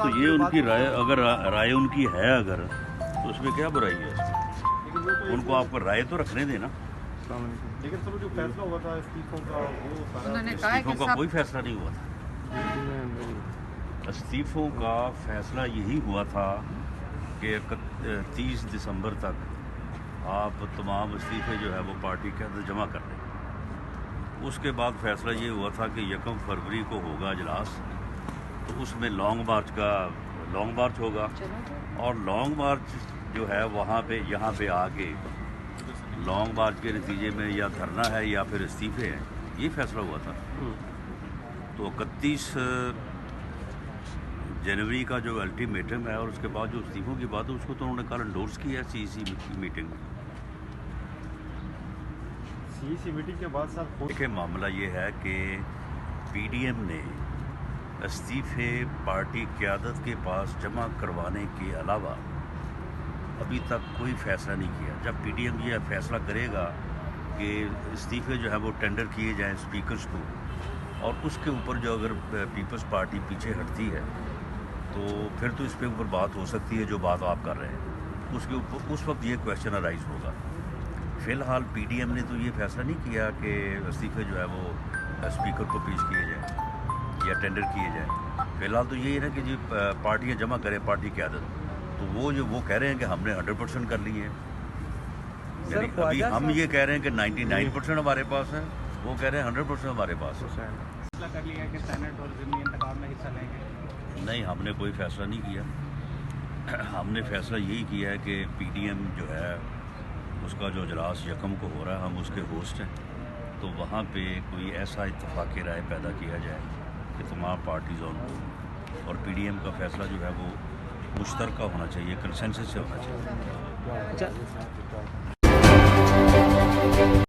तो ये उनकी राय, अगर राय उनकी है अगर, तो उसमें क्या बुराई है इसमें? उनको आपको राय तो रखने देना। लेकिन सर जो फैसला हुआ था इस्तीफों का, वो सारा उन्होंने कहा है इस्तीफों कि का कोई फैसला नहीं हुआ था। इस्तीफों का फैसला यही हुआ था कि 30 दिसंबर तक आप तमाम इस्तीफे जो है वो पार्टी के अंदर जमा कर दें। उसके बाद फैसला ये हुआ था कि 1 फरवरी को होगा इजलास, तो उसमें लॉन्ग मार्च होगा, और लॉन्ग मार्च जो है वहाँ पे यहाँ पे आके लॉन्ग मार्च के नतीजे में या धरना है या फिर इस्तीफे हैं, ये फैसला हुआ था। तो 31 जनवरी का जो अल्टीमेटम है और उसके बाद जो इस्तीफों की बात है उसको तो उन्होंने कल एंडोर्स किया है सीईसी की मीटिंग में। सीईसी मीटिंग के बाद सर देखिए, मामला ये है कि पीडीएम ने इस्तीफे पार्टी क़यादत के पास जमा करवाने के अलावा अभी तक कोई फैसला नहीं किया। जब पीडीएम ये फैसला करेगा कि इस्तीफे जो है वो टेंडर किए जाएं स्पीकर्स को, और उसके ऊपर जो अगर पीपल्स पार्टी पीछे हटती है तो फिर तो इस पे ऊपर बात हो सकती है जो बात आप कर रहे हैं, उसके ऊपर उस वक्त ये क्वेश्चन अराइज होगा। फ़िलहाल पीडीएम ने तो ये फैसला नहीं किया कि इस्तीफे जो है वो स्पीकर को पेश किए जाएँ या टेंडर किए जाएँ। फ़िलहाल तो यही है ना कि जी पार्टियाँ जमा करें पार्टी की आदत, तो वो कह रहे हैं कि हमने 100% कर लिए हैं। यानी अभी हम ये कह रहे हैं कि 99% हमारे पास है, वो कह रहे हैं 100% हमारे पास है। फैसला कर लिया कि सेनेट और ज़िमनी इंतखाब में हिस्सा लेंगे? नहीं, हमने कोई फैसला नहीं किया। हमने फैसला यही किया है कि पीडीएम जो है उसका जो इजलास 1 को हो रहा है, हम उसके होस्ट हैं, तो वहाँ पे कोई ऐसा इत्तेफाक राय पैदा किया जाए कि तमाम पार्टीज़ ऑन हो, और पीडीएम का फैसला जो है वो मुश्तरका होना चाहिए, कंसेंसस से होना चाहिए। अच्छा